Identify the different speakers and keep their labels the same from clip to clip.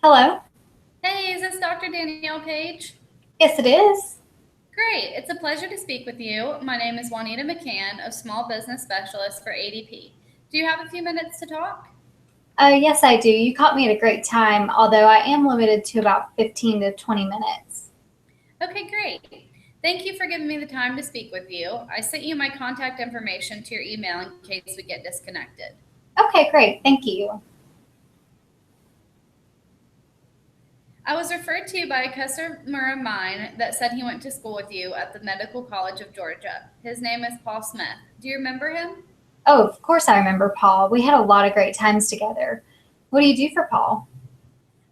Speaker 1: Hello.
Speaker 2: Hey, is this Dr. Danielle Page?
Speaker 1: Yes, it is.
Speaker 2: Great, it's a pleasure to speak with you. My name is Juanita McCann, a small business specialist for ADP. Do you have a few minutes to talk?
Speaker 1: Yes, I do. You caught me at a great time, although I am limited to about 15 to 20 minutes.
Speaker 2: Okay, great. Thank you for giving me the time to speak with you. I sent you my contact information to your email in case we get disconnected.
Speaker 1: Okay, great. Thank you.
Speaker 2: I was referred to you by a customer of mine that said he went to school with you at the Medical College of Georgia. His name is Paul Smith. Do you remember him?
Speaker 1: Oh, of course I remember Paul. We had a lot of great times together. What do you do for Paul?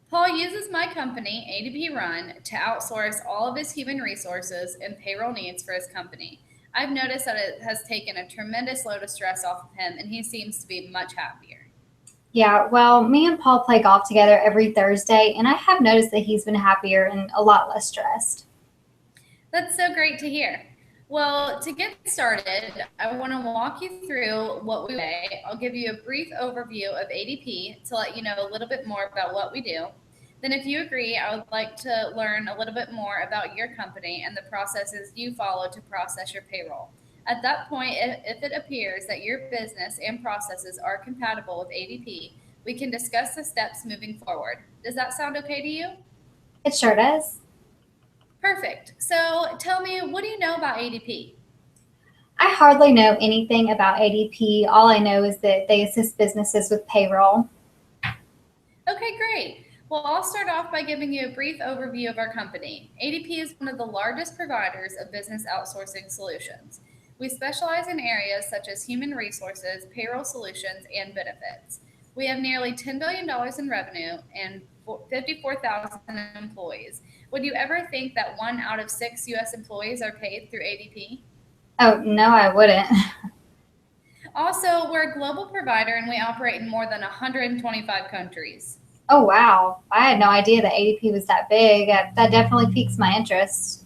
Speaker 2: Paul uses my company, ADP Run, to outsource all of his human resources and payroll needs for his company. I've noticed that it has taken a tremendous load of stress off of him, and he seems to be much happier.
Speaker 1: Yeah, well, me and Paul play golf together every Thursday, and I have noticed that he's been happier and a lot less stressed.
Speaker 2: That's so great to hear. Well, to get started, I want to walk you through what we do. I'll give you a brief overview of ADP to let you know a little bit more about what we do. Then, if you agree, I would like to learn a little bit more about your company and the processes you follow to process your payroll. At that point, if it appears that your business and processes are compatible with ADP, we can discuss the steps moving forward. Does that sound okay to you?
Speaker 1: It sure does.
Speaker 2: Perfect. So tell me, what do you know about ADP?
Speaker 1: I hardly know anything about ADP. All I know is that they assist businesses with payroll.
Speaker 2: Okay, great. Well, I'll start off by giving you a brief overview of our company. ADP is one of the largest providers of business outsourcing solutions. We specialize in areas such as human resources, payroll solutions, and benefits. We have nearly $10 billion in revenue and 54,000 employees. Would you ever think that one out of six U.S. employees are paid through ADP?
Speaker 1: Oh, no, I wouldn't.
Speaker 2: Also, we're a global provider and we operate in more than 125 countries.
Speaker 1: Oh, wow. I had no idea that ADP was that big. That definitely piques my interest.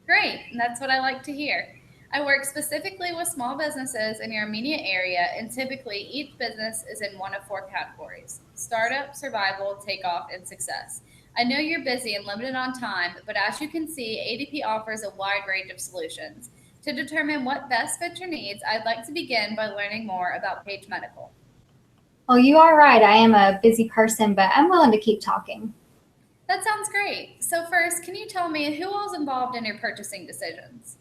Speaker 2: Great, that's what I like to hear. I work specifically with small businesses in your immediate area, and typically each business is in one of four categories: startup, survival, takeoff, and success. I know you're busy and limited on time, but as you can see, ADP offers a wide range of solutions. To determine what best fits your needs, I'd like to begin by learning more about Page Medical.
Speaker 1: Well, you are right. I am a busy person, but I'm willing to keep talking.
Speaker 2: That sounds great. So, first, can you tell me who all's involved in your purchasing decisions?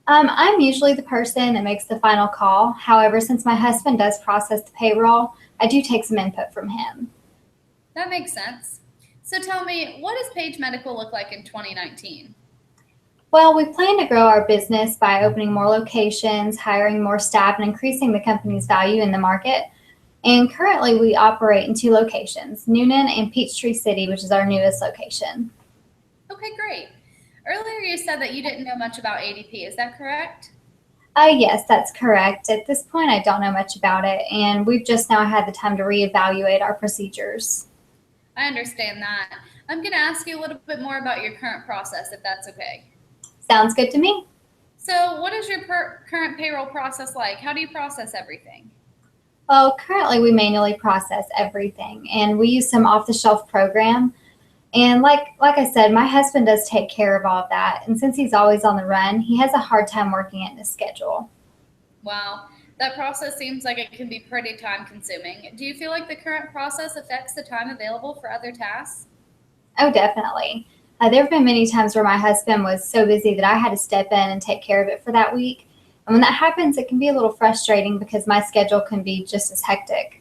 Speaker 1: I'm usually the person that makes the final call. However, since my husband does process the payroll, I do take some input from him.
Speaker 2: That makes sense. So tell me, what does Page Medical look like in 2019?
Speaker 1: Well, we plan to grow our business by opening more locations, hiring more staff, and increasing the company's value in the market. And currently, we operate in two locations, Noonan and Peachtree City, which is our newest location.
Speaker 2: Okay, great. Earlier you said that you didn't know much about ADP, is that correct?
Speaker 1: Yes, that's correct. At this point, I don't know much about it, and we've just now had the time to reevaluate our procedures.
Speaker 2: I understand that. I'm going to ask you a little bit more about your current process, if that's okay.
Speaker 1: Sounds good to me.
Speaker 2: So, what is your current payroll process like? How do you process everything?
Speaker 1: Well, currently we manually process everything, and we use some off-the-shelf program. And like I said, my husband does take care of all of that, and since he's always on the run, he has a hard time working it in his schedule.
Speaker 2: Wow, that process seems like it can be pretty time consuming. Do you feel like the current process affects the time available for other tasks?
Speaker 1: Oh, definitely. There have been many times where my husband was so busy that I had to step in and take care of it for that week. And when that happens, it can be a little frustrating because my schedule can be just as hectic.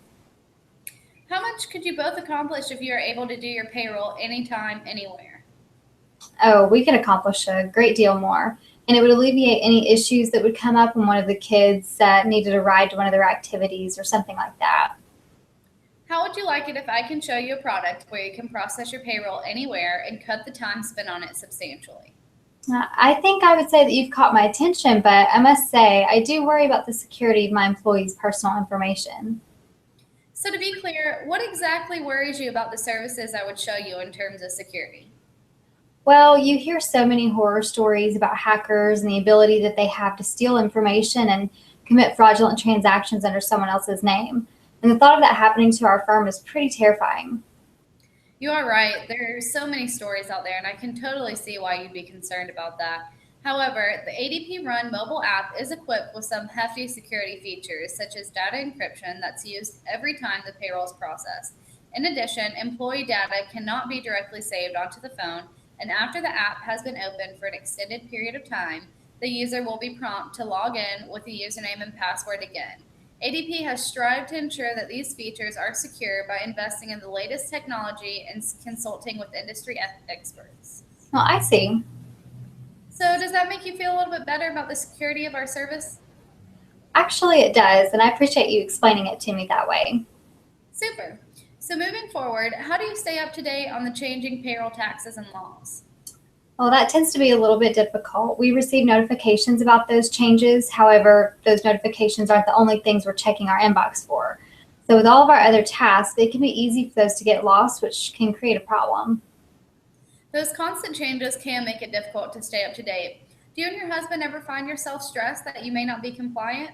Speaker 2: How much could you both accomplish if you are able to do your payroll anytime, anywhere?
Speaker 1: Oh, we could accomplish a great deal more. And it would alleviate any issues that would come up when one of the kids needed a ride to one of their activities or something like that.
Speaker 2: How would you like it if I can show you a product where you can process your payroll anywhere and cut the time spent on it substantially?
Speaker 1: I think I would say that you've caught my attention, but I must say I do worry about the security of my employees' personal information.
Speaker 2: So, to be clear, what exactly worries you about the services I would show you in terms of security?
Speaker 1: Well, you hear so many horror stories about hackers and the ability that they have to steal information and commit fraudulent transactions under someone else's name. And the thought of that happening to our firm is pretty terrifying.
Speaker 2: You are right. There are so many stories out there, and I can totally see why you'd be concerned about that. However, the ADP Run mobile app is equipped with some hefty security features, such as data encryption that's used every time the payroll is processed. In addition, employee data cannot be directly saved onto the phone, and after the app has been open for an extended period of time, the user will be prompted to log in with the username and password again. ADP has strived to ensure that these features are secure by investing in the latest technology and consulting with industry experts.
Speaker 1: Well, I see.
Speaker 2: So, does that make you feel a little bit better about the security of our service?
Speaker 1: Actually, it does, and I appreciate you explaining it to me that way.
Speaker 2: Super. So, moving forward, how do you stay up to date on the changing payroll taxes and laws?
Speaker 1: Well, that tends to be a little bit difficult. We receive notifications about those changes. However, those notifications aren't the only things we're checking our inbox for. So, with all of our other tasks, it can be easy for those to get lost, which can create a problem.
Speaker 2: Those constant changes can make it difficult to stay up to date. Do you and your husband ever find yourself stressed that you may not be compliant?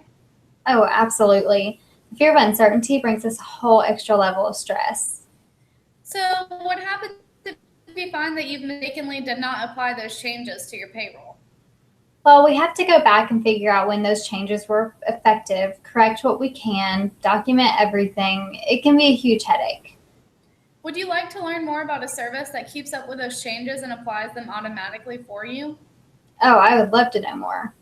Speaker 1: Oh, absolutely. The fear of uncertainty brings us a whole extra level of stress.
Speaker 2: So, what happens if you find that you mistakenly did not apply those changes to your payroll?
Speaker 1: Well, we have to go back and figure out when those changes were effective, correct what we can, document everything. It can be a huge headache.
Speaker 2: Would you like to learn more about a service that keeps up with those changes and applies them automatically for you?
Speaker 1: Oh, I would love to know more.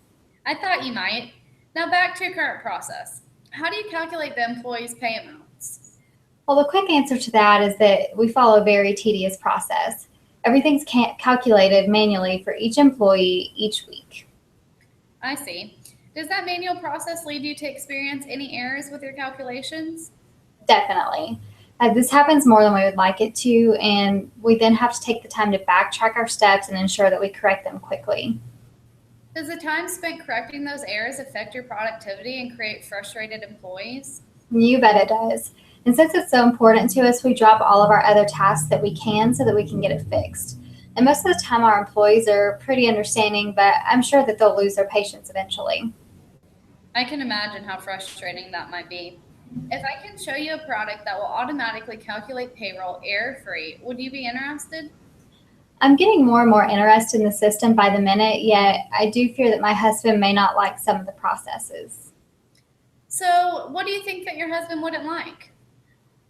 Speaker 2: I thought you might. Now, back to your current process. How do you calculate the employee's pay amounts?
Speaker 1: Well, the quick answer to that is that we follow a very tedious process. Everything's calculated manually for each employee each week.
Speaker 2: I see. Does that manual process lead you to experience any errors with your calculations?
Speaker 1: Definitely. This happens more than we would like it to, and we then have to take the time to backtrack our steps and ensure that we correct them quickly.
Speaker 2: Does the time spent correcting those errors affect your productivity and create frustrated employees?
Speaker 1: You bet it does. And since it's so important to us, we drop all of our other tasks that we can so that we can get it fixed. And most of the time, our employees are pretty understanding, but I'm sure that they'll lose their patience eventually.
Speaker 2: I can imagine how frustrating that might be. If I can show you a product that will automatically calculate payroll error free, would you be interested?
Speaker 1: I'm getting more and more interested in the system by the minute, yet I do fear that my husband may not like some of the processes.
Speaker 2: So, what do you think that your husband wouldn't like?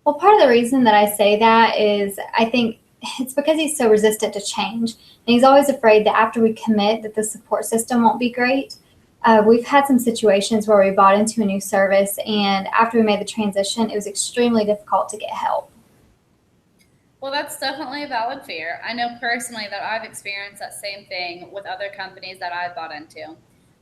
Speaker 1: Well, part of the reason that I say that is I think it's because he's so resistant to change. And he's always afraid that after we commit that the support system won't be great. We've had some situations where we bought into a new service, and after we made the transition, it was extremely difficult to get help.
Speaker 2: Well, that's definitely a valid fear. I know personally that I've experienced that same thing with other companies that I've bought into.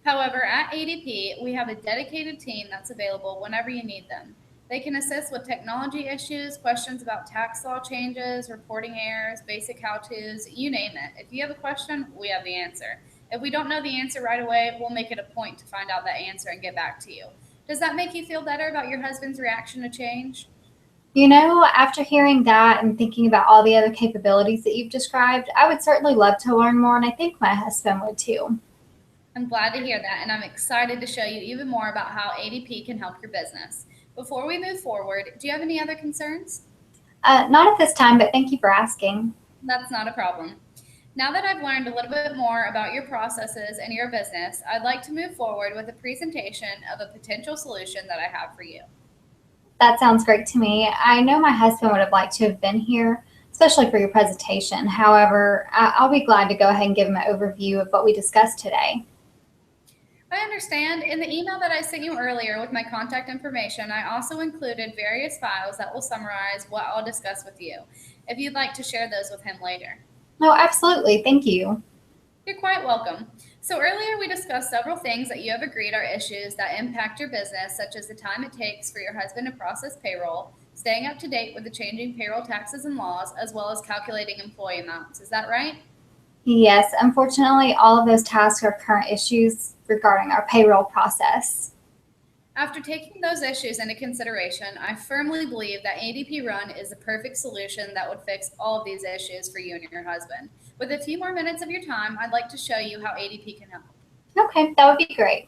Speaker 2: However, at ADP, we have a dedicated team that's available whenever you need them. They can assist with technology issues, questions about tax law changes, reporting errors, basic how to's, you name it. If you have a question, we have the answer. If we don't know the answer right away, we'll make it a point to find out that answer and get back to you. Does that make you feel better about your husband's reaction to change?
Speaker 1: You know, after hearing that and thinking about all the other capabilities that you've described, I would certainly love to learn more, and I think my husband would too.
Speaker 2: I'm glad to hear that, and I'm excited to show you even more about how ADP can help your business. Before we move forward, do you have any other concerns?
Speaker 1: Not at this time, but thank you for asking.
Speaker 2: That's not a problem. Now that I've learned a little bit more about your processes and your business, I'd like to move forward with a presentation of a potential solution that I have for you.
Speaker 1: That sounds great to me. I know my husband would have liked to have been here, especially for your presentation. However, I'll be glad to go ahead and give him an overview of what we discussed today.
Speaker 2: I understand. In the email that I sent you earlier with my contact information, I also included various files that will summarize what I'll discuss with you, if you'd like to share those with him later.
Speaker 1: No, absolutely. Thank you.
Speaker 2: You're quite welcome. So earlier we discussed several things that you have agreed are issues that impact your business, such as the time it takes for your husband to process payroll, staying up to date with the changing payroll taxes and laws, as well as calculating employee amounts. Is that right?
Speaker 1: Yes, unfortunately, all of those tasks are current issues regarding our payroll process.
Speaker 2: After taking those issues into consideration, I firmly believe that ADP Run is the perfect solution that would fix all of these issues for you and your husband. With a few more minutes of your time, I'd like to show you how ADP can help.
Speaker 1: Okay, that would be great.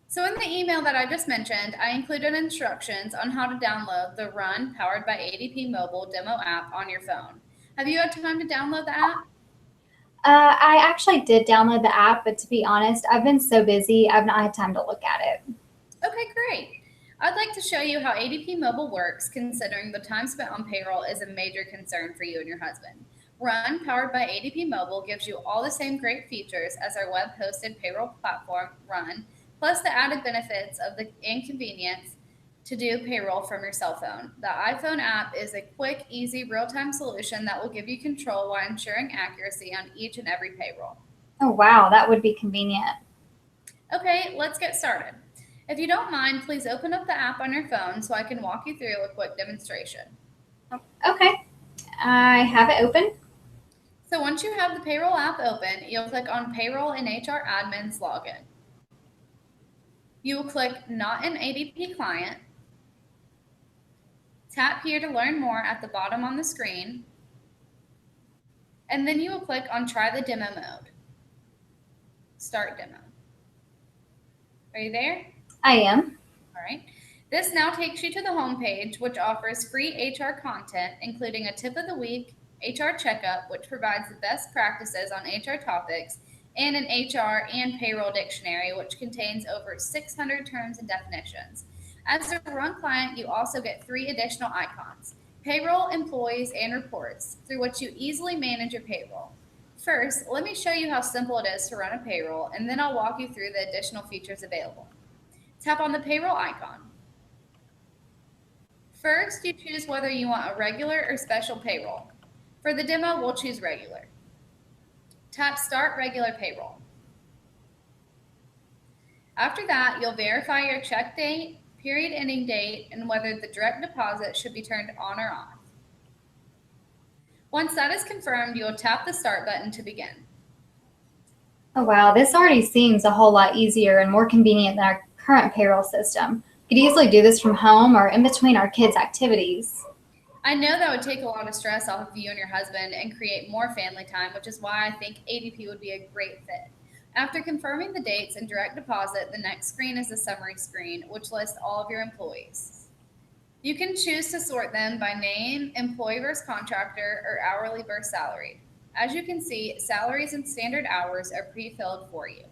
Speaker 2: So in the email that I just mentioned, I included instructions on how to download the Run powered by ADP mobile demo app on your phone. Have you had time to download the app?
Speaker 1: I actually did download the app, but to be honest, I've been so busy, I've not had time to look at it.
Speaker 2: Okay, great. I'd like to show you how ADP Mobile works, considering the time spent on payroll is a major concern for you and your husband. Run, powered by ADP Mobile, gives you all the same great features as our web hosted payroll platform, Run, plus the added benefits of the inconvenience to do payroll from your cell phone. The iPhone app is a quick, easy, real time solution that will give you control while ensuring accuracy on each and every payroll.
Speaker 1: Oh, wow, that would be convenient.
Speaker 2: Okay, let's get started. If you don't mind, please open up the app on your phone so I can walk you through a quick demonstration.
Speaker 1: Okay, I have it open.
Speaker 2: So once you have the payroll app open, you'll click on Payroll and HR Admin's Login. You will click Not an ADP Client. Tap here to learn more at the bottom on the screen. And then you will click on Try the Demo Mode. Start Demo. Are you there?
Speaker 1: I am.
Speaker 2: All right. This now takes you to the home page, which offers free HR content, including a tip of the week, HR checkup, which provides the best practices on HR topics, and an HR and payroll dictionary, which contains over 600 terms and definitions. As a Run client, you also get 3 additional icons: payroll, employees, and reports, through which you easily manage your payroll. First, let me show you how simple it is to run a payroll, and then I'll walk you through the additional features available. Tap on the payroll icon. First, you choose whether you want a regular or special payroll. For the demo, we'll choose regular. Tap Start Regular Payroll. After that, you'll verify your check date, period ending date, and whether the direct deposit should be turned on or off. Once that is confirmed, you'll tap the Start button to begin.
Speaker 1: Oh, wow, this already seems a whole lot easier and more convenient than our current payroll system. We could easily do this from home or in between our kids' activities.
Speaker 2: I know that would take a lot of stress off of you and your husband and create more family time, which is why I think ADP would be a great fit. After confirming the dates and direct deposit, the next screen is the summary screen, which lists all of your employees. You can choose to sort them by name, employee versus contractor, or hourly versus salaried. As you can see, salaries and standard hours are pre-filled for you.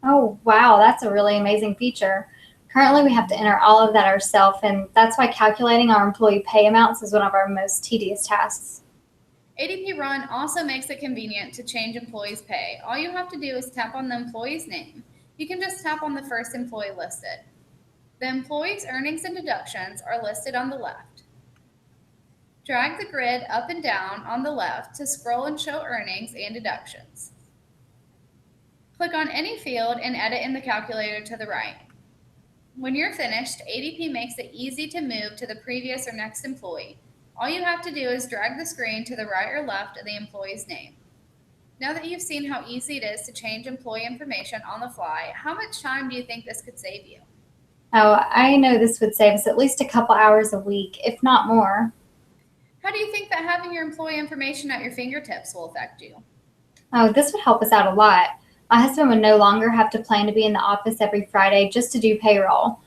Speaker 1: Oh, wow, that's a really amazing feature. Currently, we have to enter all of that ourselves, and that's why calculating our employee pay amounts is one of our most tedious tasks.
Speaker 2: ADP Run also makes it convenient to change employees' pay. All you have to do is tap on the employee's name. You can just tap on the first employee listed. The employee's earnings and deductions are listed on the left. Drag the grid up and down on the left to scroll and show earnings and deductions. Click on any field and edit in the calculator to the right. When you're finished, ADP makes it easy to move to the previous or next employee. All you have to do is drag the screen to the right or left of the employee's name. Now that you've seen how easy it is to change employee information on the fly, how much time do you think this could save you?
Speaker 1: Oh, I know this would save us at least a couple hours a week, if not more.
Speaker 2: How do you think that having your employee information at your fingertips will affect you?
Speaker 1: Oh, this would help us out a lot. My husband would no longer have to plan to be in the office every Friday just to do payroll.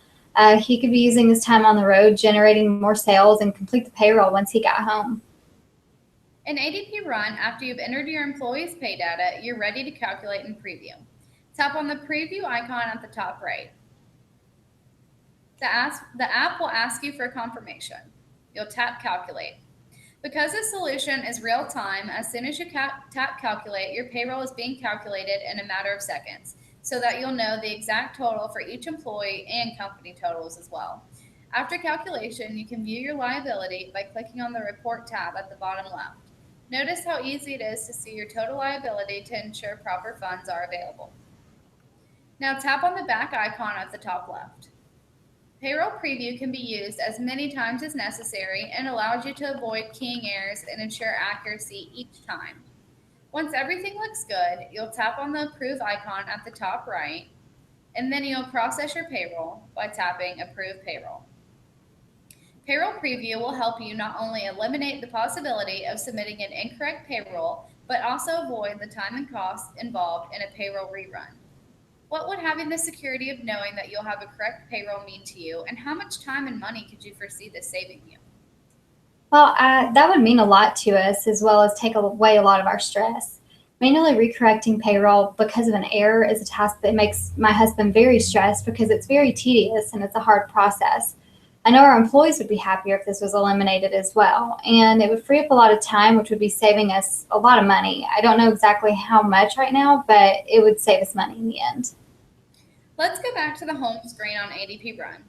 Speaker 1: He could be using his time on the road, generating more sales, and complete the payroll once he got home.
Speaker 2: In ADP Run, after you've entered your employee's pay data, you're ready to calculate and preview. Tap on the preview icon at the top right. The app will ask you for a confirmation. You'll tap Calculate. Because this solution is real time, as soon as you tap Calculate, your payroll is being calculated in a matter of seconds, so that you'll know the exact total for each employee and company totals as well. After calculation, you can view your liability by clicking on the Report tab at the bottom left. Notice how easy it is to see your total liability to ensure proper funds are available. Now tap on the back icon at the top left. Payroll Preview can be used as many times as necessary and allows you to avoid keying errors and ensure accuracy each time. Once everything looks good, you'll tap on the Approve icon at the top right, and then you'll process your payroll by tapping Approve Payroll. Payroll Preview will help you not only eliminate the possibility of submitting an incorrect payroll, but also avoid the time and cost involved in a payroll rerun. What would having the security of knowing that you'll have a correct payroll mean to you, and how much time and money could you foresee this saving you?
Speaker 1: Well, that would mean a lot to us as well as take away a lot of our stress. Manually recorrecting payroll because of an error is a task that makes my husband very stressed because it's very tedious and it's a hard process. I know our employees would be happier if this was eliminated as well, and it would free up a lot of time, which would be saving us a lot of money. I don't know exactly how much right now, but it would save us money in the end.
Speaker 2: Let's go back to the home screen on ADP Run.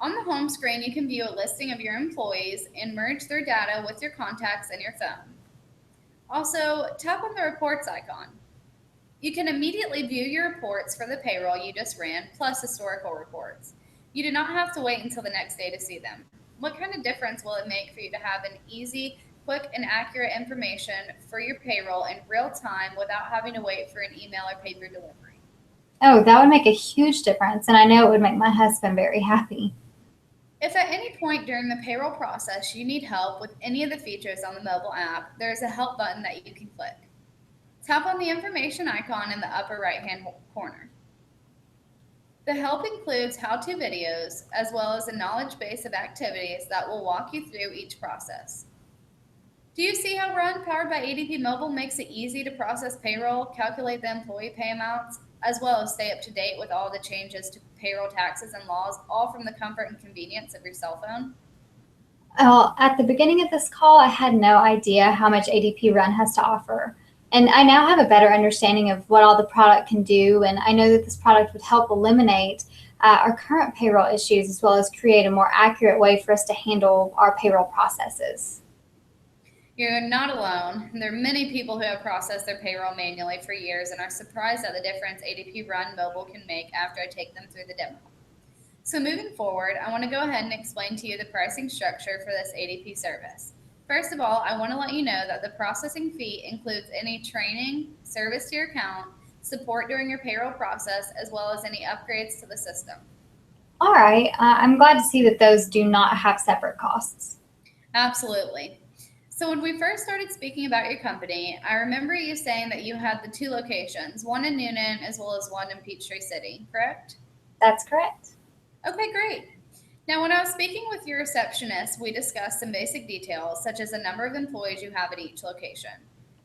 Speaker 2: On the home screen, you can view a listing of your employees and merge their data with your contacts and your phone. Also, tap on the reports icon. You can immediately view your reports for the payroll you just ran, plus historical reports. You do not have to wait until the next day to see them. What kind of difference will it make for you to have an easy, quick, and accurate information for your payroll in real time without having to wait for an email or paper delivery?
Speaker 1: Oh, that would make a huge difference, and I know it would make my husband very happy.
Speaker 2: If at any point during the payroll process you need help with any of the features on the mobile app, there is a help button that you can click. Tap on the information icon in the upper right-hand corner. The help includes how-to videos as well as a knowledge base of activities that will walk you through each process. Do you see how Run, powered by ADP Mobile, makes it easy to process payroll, calculate the employee pay amounts, as well as stay up to date with all the changes to payroll taxes and laws, all from the comfort and convenience of your cell phone?
Speaker 1: Well, at the beginning of this call, I had no idea how much ADP Run has to offer. And I now have a better understanding of what all the product can do. And I know that this product would help eliminate our current payroll issues as well as create a more accurate way for us to handle our payroll processes.
Speaker 2: You're not alone. There are many people who have processed their payroll manually for years and are surprised at the difference ADP Run Mobile can make after I take them through the demo. So moving forward, I want to go ahead and explain to you the pricing structure for this ADP service. First of all, I want to let you know that the processing fee includes any training, service to your account, support during your payroll process, as well as any upgrades to the system.
Speaker 1: All right, I'm glad to see that those do not have separate costs.
Speaker 2: Absolutely. So when we first started speaking about your company, I remember you saying that you had the two locations, one in Newnan as well as one in Peachtree City, correct?
Speaker 1: That's correct.
Speaker 2: Okay, great. Now, when I was speaking with your receptionist, we discussed some basic details, such as the number of employees you have at each location.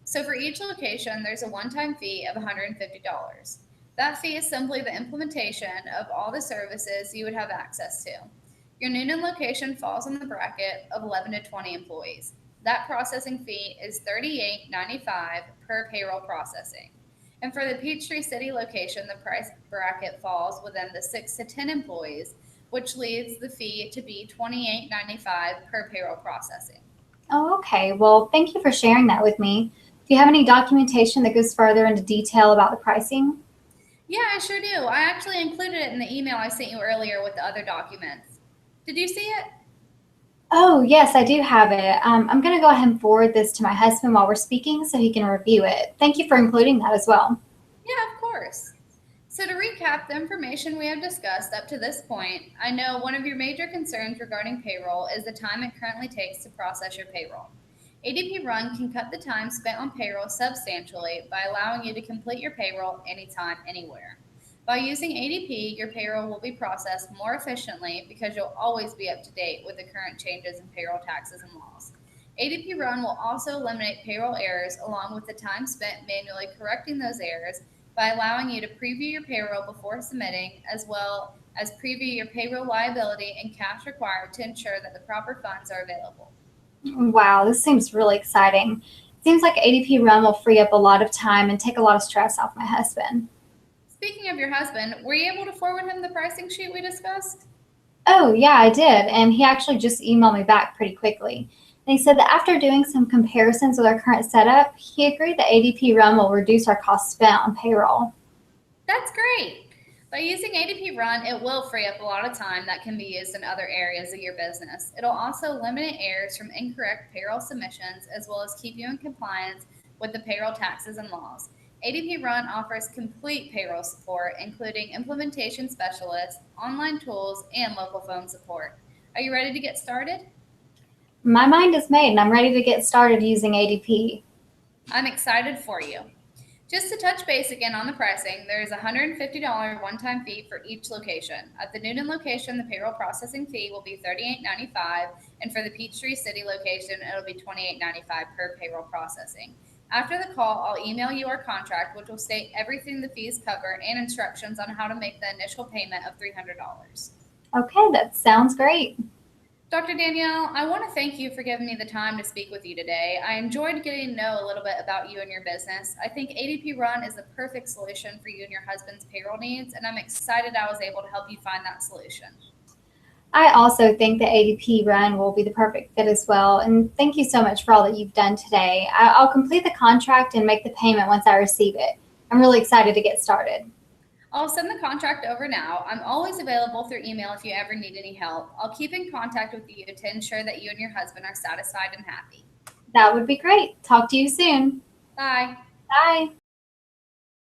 Speaker 2: So, for each location, there's a one time fee of $150. That fee is simply the implementation of all the services you would have access to. Your Noonan location falls in the bracket of 11 to 20 employees. That processing fee is $38.95 per payroll processing. And for the Peachtree City location, the price bracket falls within the 6 to 10 employees, which leaves the fee to be $28.95 per payroll processing.
Speaker 1: Oh, okay. Well, thank you for sharing that with me. Do you have any documentation that goes further into detail about the pricing?
Speaker 2: Yeah, I sure do. I actually included it in the email I sent you earlier with the other documents. Did you see it?
Speaker 1: Oh, yes, I do have it. I'm going to go ahead and forward this to my husband while we're speaking so he can review it. Thank you for including that as well.
Speaker 2: Yeah, of course. So, to recap the information we have discussed up to this point, I know one of your major concerns regarding payroll is the time it currently takes to process your payroll. ADP Run can cut the time spent on payroll substantially by allowing you to complete your payroll anytime, anywhere. By using ADP, your payroll will be processed more efficiently because you'll always be up to date with the current changes in payroll taxes and laws. ADP Run will also eliminate payroll errors along with the time spent manually correcting those errors by allowing you to preview your payroll before submitting, as well as preview your payroll liability and cash required to ensure that the proper funds are available.
Speaker 1: Wow, this seems really exciting. It seems like ADP Run will free up a lot of time and take a lot of stress off my husband.
Speaker 2: Speaking of your husband, were you able to forward him the pricing sheet we discussed?
Speaker 1: Oh, yeah, I did. And he actually just emailed me back pretty quickly. And he said that after doing some comparisons with our current setup, he agreed that ADP Run will reduce our cost spent on payroll.
Speaker 2: That's great. By using ADP Run, it will free up a lot of time that can be used in other areas of your business. It'll also eliminate errors from incorrect payroll submissions, as well as keep you in compliance with the payroll taxes and laws. ADP Run offers complete payroll support, including implementation specialists, online tools, and local phone support. Are you ready to get started?
Speaker 1: My mind is made and I'm ready to get started using ADP.
Speaker 2: I'm excited for you. Just to touch base again on the pricing, there is a $150 one-time fee for each location. At the Newnan location, the payroll processing fee will be $38.95, and for the Peachtree City location, it'll be $28.95 per payroll processing. After the call, I'll email you our contract, which will state everything the fees cover and instructions on how to make the initial payment of $300.
Speaker 1: Okay, that sounds great.
Speaker 2: Dr. Danielle, I want to thank you for giving me the time to speak with you today. I enjoyed getting to know a little bit about you and your business. I think ADP Run is the perfect solution for you and your husband's payroll needs, and I'm excited I was able to help you find that solution.
Speaker 1: I also think the ADP Run will be the perfect fit as well. And thank you so much for all that you've done today. I'll complete the contract and make the payment once I receive it. I'm really excited to get started.
Speaker 2: I'll send the contract over now. I'm always available through email if you ever need any help. I'll keep in contact with you to ensure that you and your husband are satisfied and happy.
Speaker 1: That would be great. Talk to you soon.
Speaker 2: Bye.
Speaker 1: Bye.